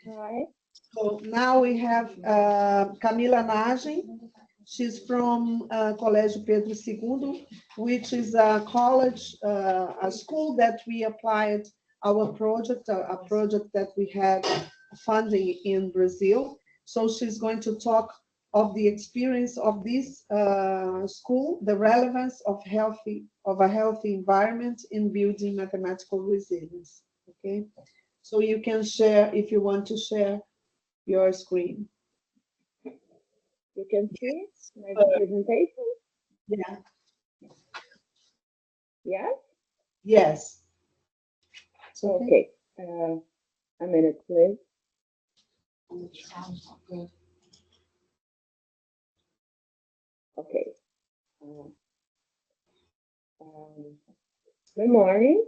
Hi. So now we have Camila Nagem. She's from Colégio Pedro II, which is a college, a school that we applied our project, a project that we had funding in Brazil. So she's going to talk of the experience of this school, the relevance of a healthy environment in building mathematical resilience. Okay, so you can share if you want to share your screen. You can see my presentation? Yeah. Yes? Yes. Okay. A minute, please. Okay. Good morning.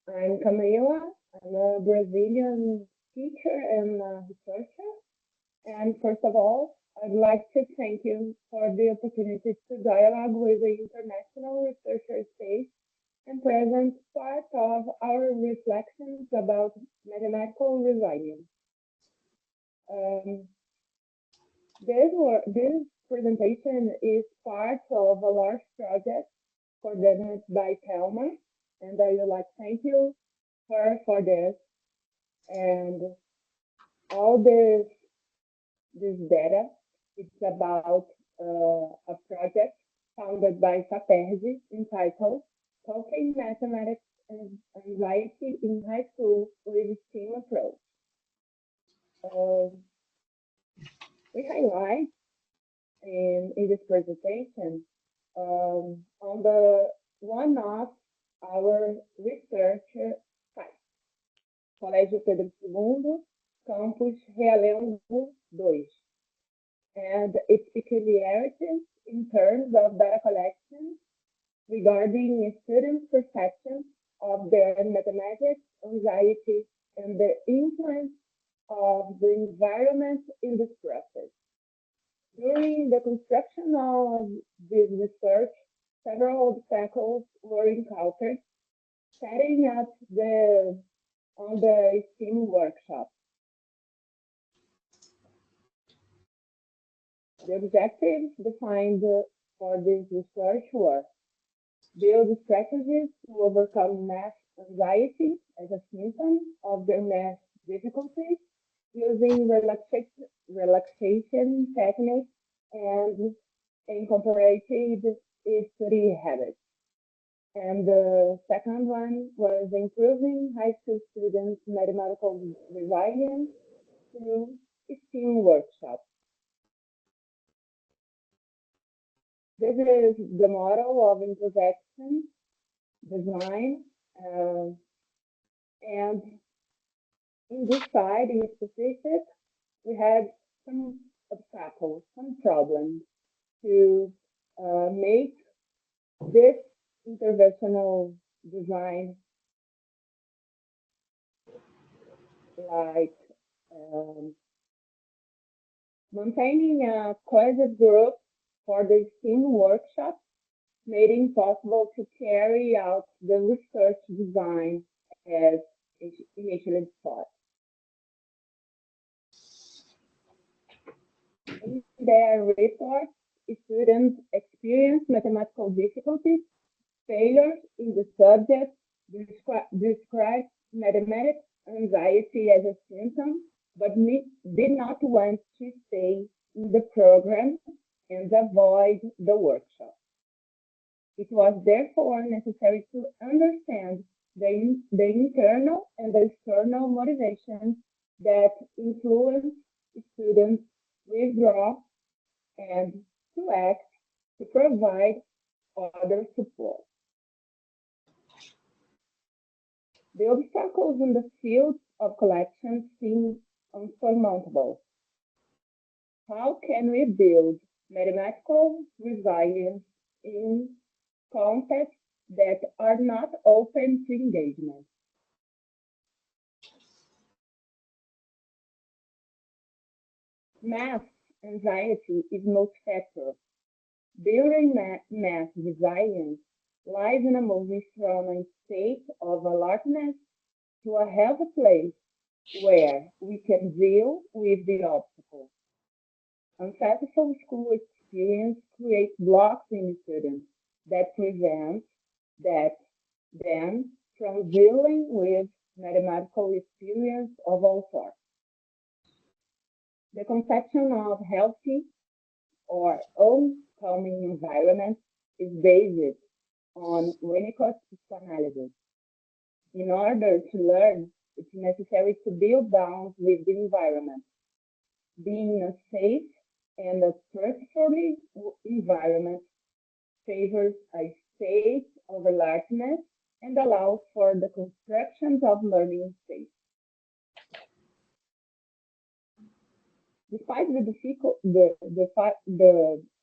I'm Camila. I'm a Brazilian teacher and researcher. And first of all, I'd like to thank you for the opportunity to dialogue with the international researcher space and present part of our reflections about mathematical resilience. This presentation is part of a large project coordinated by Thelma, and I would like to thank you her for this. And all this data, it's about a project founded by FAPERJ entitled Talking Mathematics and Anxiety in High School with STEAM Approach. We highlight in this presentation on the one of our research sites, Colégio Pedro II, campus Realengo II, and its peculiarities in terms of data collection regarding students' perception of their mathematics, anxiety, and the influence of the environment in this process. During the construction of this research, several obstacles were encountered, setting up on the STEAM workshop. The objectives defined for this research were build strategies to overcome math anxiety as a symptom of their math difficulties, using relaxation techniques and incorporated study habits. And the second one was improving high school students' mathematical resilience through STEAM workshops. This is the model of intervention design, and in this side in specific, we had some obstacles, some problems to make this interventional design like maintaining a cohesive group for the STEAM workshop made it possible to carry out the research design as initially thought. In their report, students experienced mathematical difficulties, failures in the subject, described mathematics anxiety as a symptom, but did not want to stay in the program and avoid the workshop. It was therefore necessary to understand the internal and the external motivations that influence students' withdraw and to act to provide other support. The obstacles in the field of collection seem unsurmountable. How can we build mathematical resilience in contexts that are not open to engagement? Math anxiety is multifactorial. Building math resilience lies in a moving from a state of alertness to a healthy place where we can deal with the obstacles. Unsuccessful school experience creates blocks in students that prevent that them from dealing with mathematical experience of all sorts. The conception of healthy or homecoming environment is based on Winnicott's psychoanalysis. In order to learn, it's necessary to build bounds with the environment. Being a safe and a trustworthy environment favors a state of alertness and allows for the construction of learning space. Despite the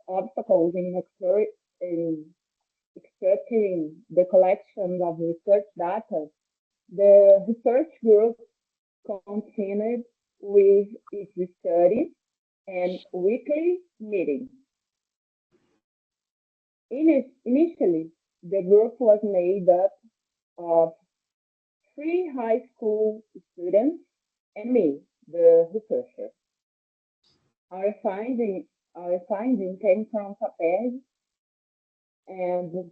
obstacles in structuring the collection of research data, the research group continued with its studies and weekly meetings. Initially, the group was made up of 3 high school students and me, the researcher. Our finding, our finding came from FAPERJ and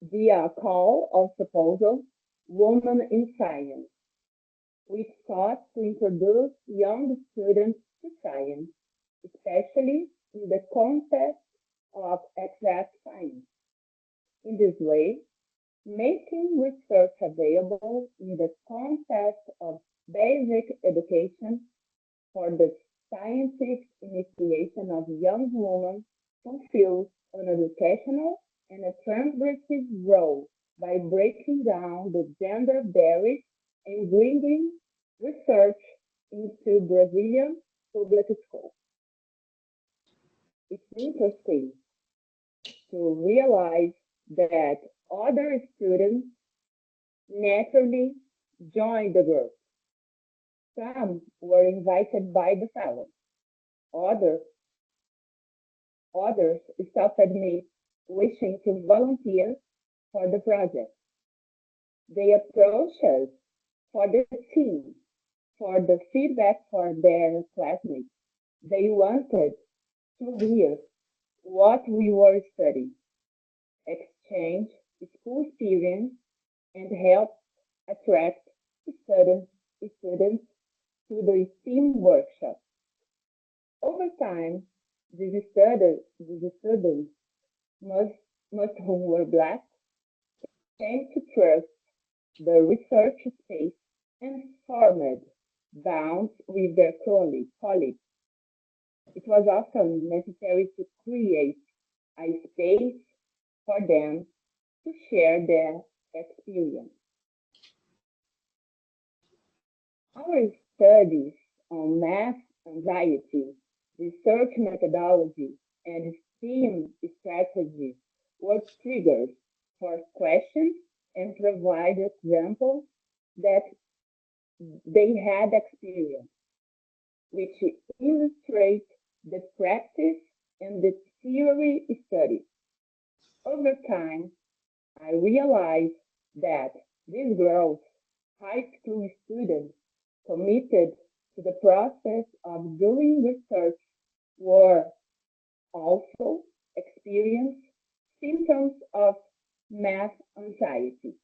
via call of proposal, Women in Science, which sought to introduce young students to science, especially in the context of exact science. In this way, making research available in the context of basic education for the scientific initiation of young women fulfills an educational and a transgressive role by breaking down the gender barriers and bringing research into Brazilian public schools. It's interesting to realize that other students naturally joined the group. Some were invited by the fellows. Others, others stopped me wishing to volunteer for the project. They approached us for the team, for the feedback for their classmates. They wanted to hear what we were studying, exchange school experience, and help attract students, students to the STEAM workshop. Over time, these students, most, most whom were Black, came to trust the research space and formed bonds with their colleagues. It was often necessary to create a space for them to share their experience. Our studies on math anxiety, research methodology, and STEAM strategies were triggers for questions and provide examples that they had experienced, which illustrate the practice and the theory studies. Over time, I realized that these girls, high school students committed to the process of doing research, were also experiencing symptoms of math anxiety.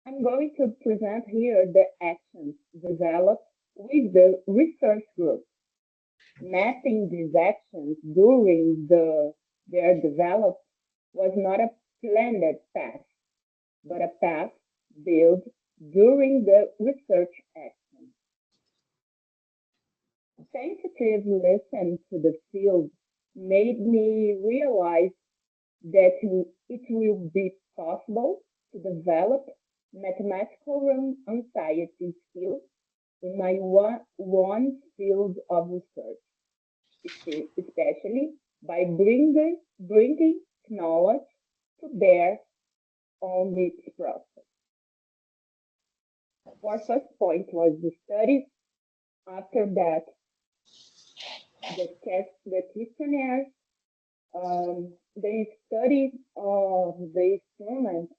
I'm going to present here the actions developed with the research group. Mapping these actions during their development was not a planned path, but a path built during the research action. Sensitive listen to the field made me realize that it will be possible to develop mathematical anxiety skills in my one field of research, especially by bringing knowledge to bear on its process. Our first point was the studies. After that, the questionnaires, the study of the instruments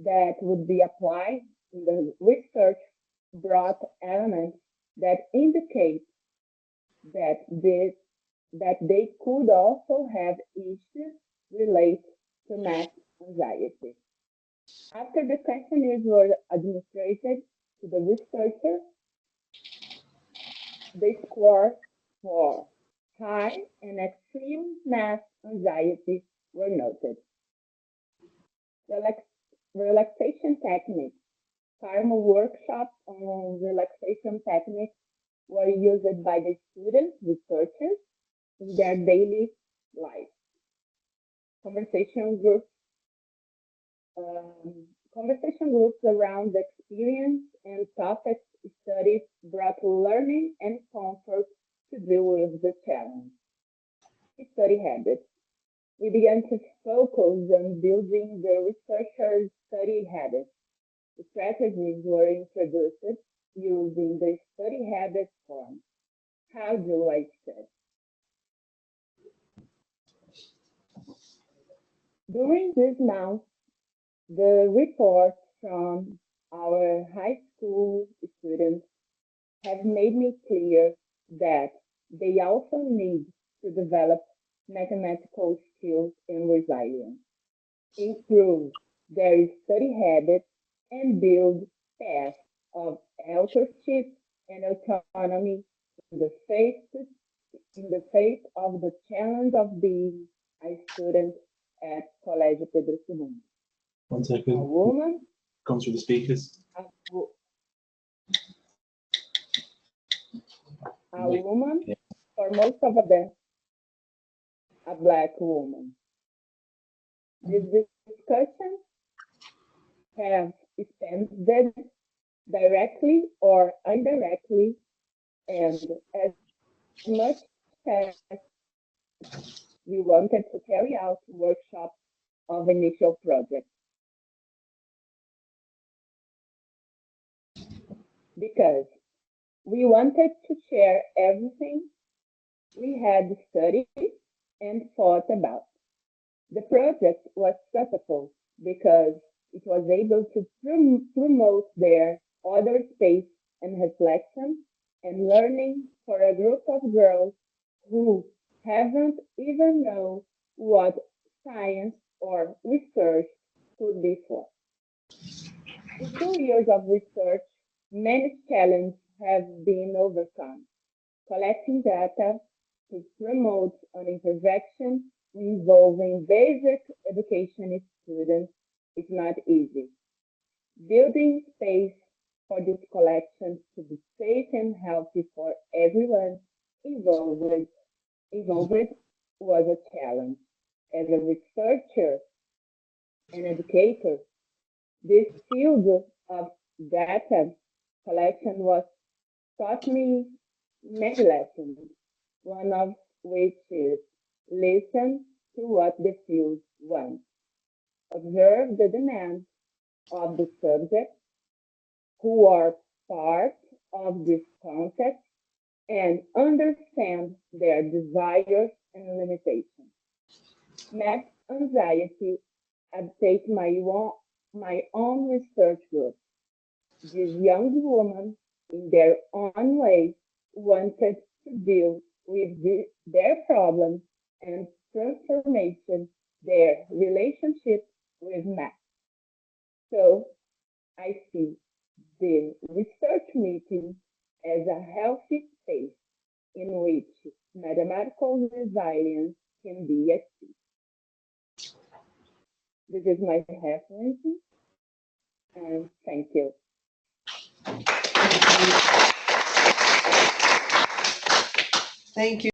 that would be applied in the research brought elements that indicate that they could also have issues related to math anxiety. After the questionnaires were administered to the researcher, the scores for high and extreme math anxiety were noted. Relaxation techniques. Formal workshops on relaxation techniques were used by the students, researchers, in their daily life. Conversation groups around the experience and topics studies brought learning and comfort to deal with the challenge. Study habits. We began to focus on building the researchers' study habits. The strategies were introduced using the study habits form. How do I study? During this month, the reports from our high school students have made me clear that they also need to develop mathematical skills and resilience, improve their study habits, and build paths of authorship and autonomy in the face of the challenge of being a student at Colégio Pedro II. 1 second. A woman, Comes through the speakers. a woman, for most of them, a Black woman. These discussions have stemmed directly or indirectly, and as much as we wanted to carry out workshops of initial projects. Because we wanted to share everything we had studied and thought about. The project was successful because it was able to promote their other space and reflection and learning for a group of girls who haven't even known what science or research could be for. In 2 years of research, many challenges have been overcome. Collecting data to promote an intervention involving basic education students is not easy. Building space for this collection to be safe and healthy for everyone involved was a challenge. As a researcher and educator, this field of data collection was taught me many lessons, one of which is listen to what the field wants. Observe the demands of the subjects who are part of this context and understand their desires and limitations. Math anxiety update my own research group. These young women, in their own way, wanted to deal with their problems and transformation their relationship with math. So I see the research meeting as a healthy space in which mathematical resilience can be achieved. This is my reference, and thank you. Thank you.